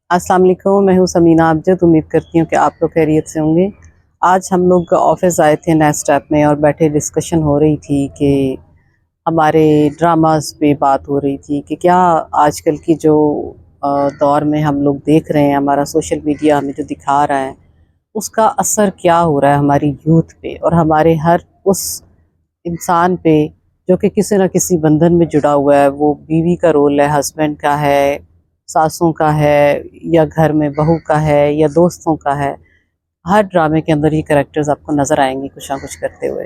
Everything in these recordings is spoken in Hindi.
अस्सलाम वालेकुम, मैं हूँ समीना अबजद। उम्मीद करती हूँ कि आप लोग खैरियत से होंगे। आज हम लोग ऑफिस आए थे नेस्ट ऐप में और बैठे डिस्कशन हो रही थी कि हमारे ड्रामास पे बात हो रही थी कि क्या आजकल की जो दौर में हम लोग देख रहे हैं, हमारा सोशल मीडिया हमें जो दिखा रहा है उसका असर क्या हो रहा है हमारी यूथ पे और हमारे हर उस इंसान पे जो कि किसी न किसी बंधन में जुड़ा हुआ है। वो बीवी का रोल है, हस्बैंड का है, सासों का है, या घर में बहू का है, या दोस्तों का है। हर ड्रामे के अंदर ये कैरेक्टर्स आपको नज़र आएंगे कुछ ना कुछ करते हुए।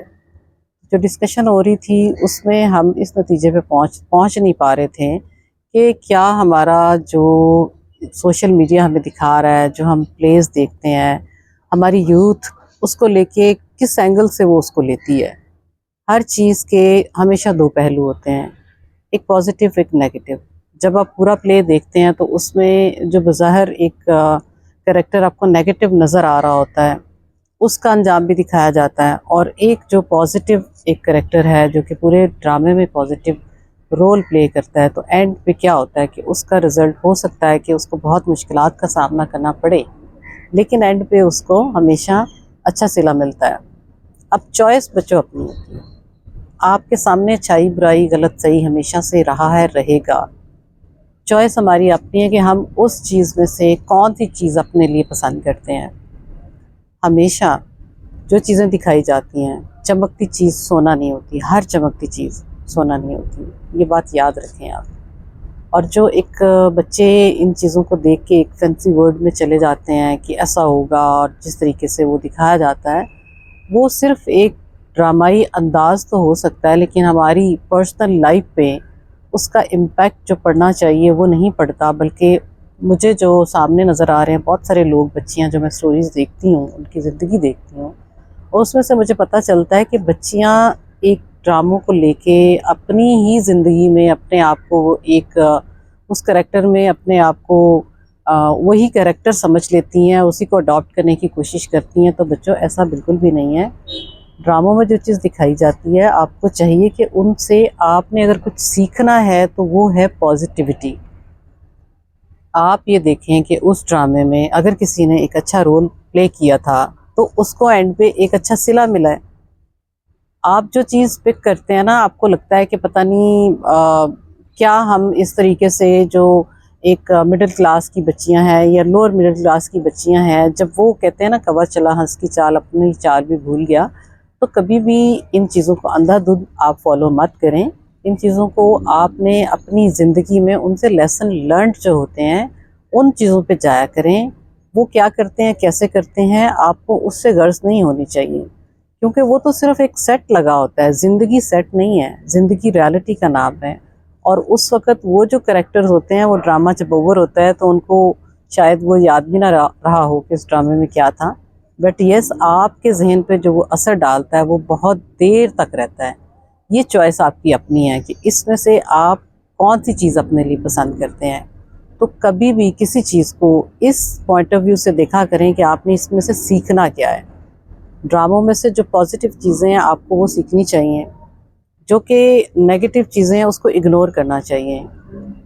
जो डिस्कशन हो रही थी उसमें हम इस नतीजे पे पहुंच पहुंच नहीं पा रहे थे कि क्या हमारा जो सोशल मीडिया हमें दिखा रहा है, जो हम प्लेस देखते हैं, हमारी यूथ उसको लेके किस एंगल से वो उसको लेती है। हर चीज़ के हमेशा दो पहलू होते हैं, एक पॉजिटिव एक नेगेटिव। जब आप पूरा प्ले देखते हैं तो उसमें जो बज़ाहिर एक कैरेक्टर आपको नेगेटिव नज़र आ रहा होता है उसका अंजाम भी दिखाया जाता है, और एक जो पॉजिटिव एक कैरेक्टर है जो कि पूरे ड्रामे में पॉजिटिव रोल प्ले करता है। तो एंड पे क्या होता है कि उसका रिज़ल्ट हो सकता है कि उसको बहुत मुश्किलात का सामना करना पड़े, लेकिन एंड पे उसको हमेशा अच्छा सिला मिलता है। अब चॉइस बच्चों अपनी होती है। आपके सामने अच्छाई बुराई गलत सही हमेशा से रहा है, रहेगा। चॉइस हमारी अपनी है कि हम उस चीज़ में से कौन सी चीज़ अपने लिए पसंद करते हैं। हमेशा जो चीज़ें दिखाई जाती हैं, चमकती चीज़ सोना नहीं होती, हर चमकती चीज़ सोना नहीं होती, ये बात याद रखें आप। और जो एक बच्चे इन चीज़ों को देख के एक फैंसी वर्ड में चले जाते हैं कि ऐसा होगा, और जिस तरीके से वो दिखाया जाता है वो सिर्फ एक ड्रामाई अंदाज तो हो सकता है, लेकिन हमारी पर्सनल लाइफ पे उसका इम्पैक्ट जो पड़ना चाहिए वो नहीं पड़ता। बल्कि मुझे जो सामने नज़र आ रहे हैं बहुत सारे लोग, बच्चियां, जो मैं स्टोरीज़ देखती हूँ, उनकी ज़िंदगी देखती हूँ, और उसमें से मुझे पता चलता है कि बच्चियां एक ड्रामों को लेके अपनी ही ज़िंदगी में अपने आप को एक उस करैक्टर में अपने आप को वही कैरेक्टर समझ लेती हैं, उसी को अडॉप्ट करने की कोशिश करती हैं। तो बच्चों, ऐसा बिल्कुल भी नहीं है। ड्रामों में जो चीज़ दिखाई जाती है, आपको चाहिए कि उनसे आपने अगर कुछ सीखना है तो वो है पॉजिटिविटी। आप ये देखें कि उस ड्रामे में अगर किसी ने एक अच्छा रोल प्ले किया था तो उसको एंड पे एक अच्छा सिला मिला है। आप जो चीज़ पिक करते हैं ना, आपको लगता है कि पता नहीं क्या हम इस तरीके से जो एक मिडिल क्लास की बच्चियां हैं या लोअर मिडिल क्लास की बच्चियां हैं, जब वो कहते हैं ना कवा चला हंस की चाल अपनी चाल भी भूल गया, तो कभी भी इन चीज़ों को अंधाधुंध आप फॉलो मत करें। इन चीज़ों को आपने अपनी ज़िंदगी में उनसे लेसन लर्नड जो होते हैं उन चीज़ों पे जाया करें। वो क्या करते हैं, कैसे करते हैं, आपको उससे गर्ज नहीं होनी चाहिए, क्योंकि वो तो सिर्फ एक सेट लगा होता है। ज़िंदगी सेट नहीं है, ज़िंदगी रियलिटी का नाम है। और उस वक़्त वो जो कैरेक्टर्स होते हैं, वो ड्रामा जब ओवर होता है तो उनको शायद वो याद भी ना रहा हो कि इस ड्रामे में क्या था। बट येस, आपके ज़हन पे जो वो असर डालता है वो बहुत देर तक रहता है। ये चॉइस आपकी अपनी है कि इसमें से आप कौन सी चीज़ अपने लिए पसंद करते हैं। तो कभी भी किसी चीज़ को इस पॉइंट ऑफ व्यू से देखा करें कि आपने इसमें से सीखना क्या है। ड्रामों में से जो पॉजिटिव चीज़ें हैं आपको वो सीखनी चाहिए, जो कि नेगेटिव चीज़ें हैं उसको इग्नोर करना चाहिए।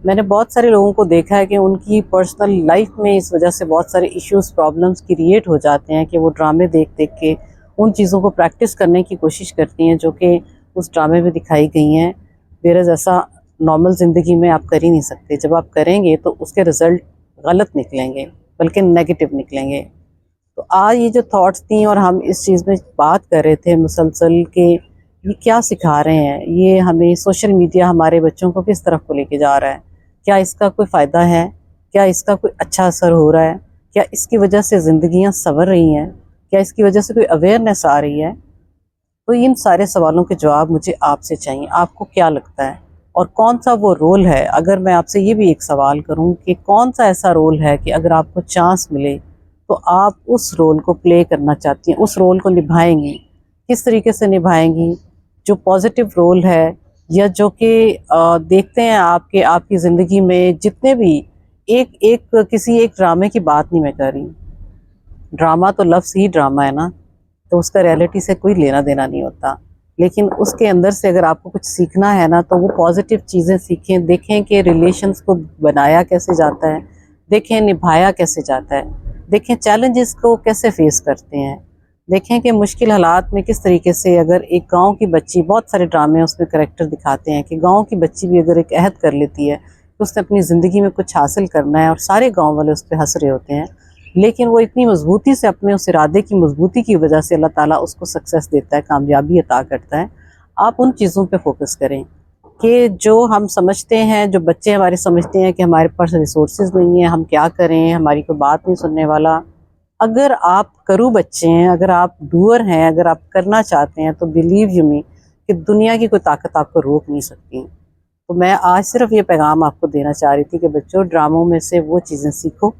मैंने बहुत सारे लोगों को देखा है कि उनकी पर्सनल लाइफ में इस वजह से बहुत सारे इश्यूज़ प्रॉब्लम्स क्रिएट हो जाते हैं कि वो ड्रामे देख देख के उन चीज़ों को प्रैक्टिस करने की कोशिश करती हैं जो कि उस ड्रामे में दिखाई गई हैं। वेयरएज़ ऐसा नॉर्मल ज़िंदगी में आप कर ही नहीं सकते। जब आप करेंगे तो उसके रिज़ल्ट गलत निकलेंगे, बल्कि नेगेटिव निकलेंगे। तो आज ये जो थॉट्स थी और हम इस चीज़ में बात कर रहे थे मुसलसल के ये क्या सिखा रहे हैं, ये हमें सोशल मीडिया हमारे बच्चों को किस तरफ को लेके जा रहा है, क्या इसका कोई फ़ायदा है, क्या इसका कोई अच्छा असर हो रहा है, क्या इसकी वजह से ज़िंदगियां संवर रही हैं, क्या इसकी वजह से कोई अवेयरनेस आ रही है। तो इन सारे सवालों के जवाब मुझे आपसे चाहिए। आपको क्या लगता है और कौन सा वो रोल है? अगर मैं आपसे ये भी एक सवाल करूं कि कौन सा ऐसा रोल है कि अगर आपको चांस मिले तो आप उस रोल को प्ले करना चाहती हैं, उस रोल को निभाएंगी, किस तरीके से निभाएंगी? जो पॉजिटिव रोल है, या जो कि देखते हैं आपके आपकी ज़िंदगी में जितने भी एक एक किसी एक ड्रामे की बात नहीं मैं कर रही। ड्रामा तो लफ्ज़ ही ड्रामा है ना, तो उसका रियलिटी से कोई लेना देना नहीं होता। लेकिन उसके अंदर से अगर आपको कुछ सीखना है ना, तो वो पॉजिटिव चीज़ें सीखें, देखें कि रिलेशंस को बनाया कैसे जाता है, देखें निभाया कैसे जाता है, देखें चैलेंजेस को कैसे फेस करते हैं, देखें कि मुश्किल हालात में किस तरीके से अगर एक गांव की बच्ची, बहुत सारे ड्रामे उसमें करैक्टर दिखाते हैं कि गांव की बच्ची भी अगर एक अहद कर लेती है कि उसने अपनी ज़िंदगी में कुछ हासिल करना है और सारे गांव वाले उस पर हंस रहे होते हैं, लेकिन वो इतनी मजबूती से अपने उस इरादे की मजबूती की वजह से अल्लाह ताला उसको सक्सेस देता है, कामयाबी अता करता है। आप उन चीज़ों पे फोकस करें कि जो हम समझते हैं, जो बच्चे हमारे समझते हैं कि हमारे पास रिसोर्सेज नहीं है, हम क्या करें, हमारी कोई बात नहीं सुनने वाला। अगर आप करू बच्चे हैं, अगर आप डूअर हैं, अगर आप करना चाहते हैं, तो बिलीव यू मी कि दुनिया की कोई ताकत आपको रोक नहीं सकती। तो मैं आज सिर्फ ये पैगाम आपको देना चाह रही थी कि बच्चों, ड्रामों में से वो चीज़ें सीखो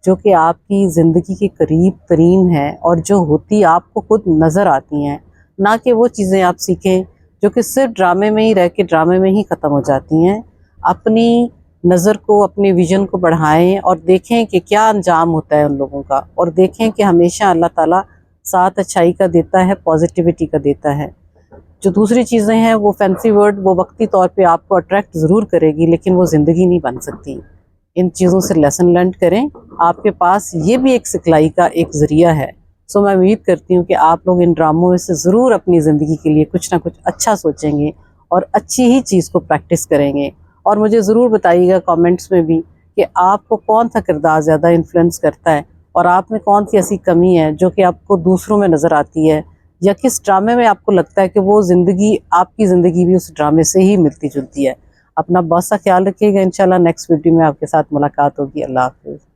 जो कि आपकी ज़िंदगी के करीब तरीन है और जो होती आपको खुद नज़र आती हैं, ना कि वो चीज़ें आप सीखें जो कि सिर्फ ड्रामे में ही रह के ड्रामे में ही ख़त्म हो जाती हैं। अपनी नज़र को, अपने विज़न को बढ़ाएं और देखें कि क्या अंजाम होता है उन लोगों का, और देखें कि हमेशा अल्लाह ताला साथ अच्छाई का देता है, पॉजिटिविटी का देता है। जो दूसरी चीज़ें हैं वो फैंसी वर्ड, वो वक्ती तौर पे आपको अट्रैक्ट ज़रूर करेगी, लेकिन वो ज़िंदगी नहीं बन सकती। इन चीज़ों से लेसन लर्न करें, आपके पास ये भी एक सिखलाई का एक ज़रिया है। सो मैं उम्मीद करती हूँ कि आप लोग इन ड्रामों में से ज़रूर अपनी ज़िंदगी के लिए कुछ ना कुछ अच्छा सोचेंगे और अच्छी ही चीज़ को प्रैक्टिस करेंगे। और मुझे ज़रूर बताइएगा कमेंट्स में भी कि आपको कौन सा किरदार ज़्यादा इन्फ्लुएंस करता है और आप में कौन सी ऐसी कमी है जो कि आपको दूसरों में नज़र आती है, या किस ड्रामे में आपको लगता है कि वो ज़िंदगी, आपकी ज़िंदगी भी उस ड्रामे से ही मिलती जुलती है। अपना बहुत सा ख्याल रखिएगा। इंशाल्लाह नेक्स्ट वीडियो में आपके साथ मुलाकात होगी। अल्लाह हाफ़िज़।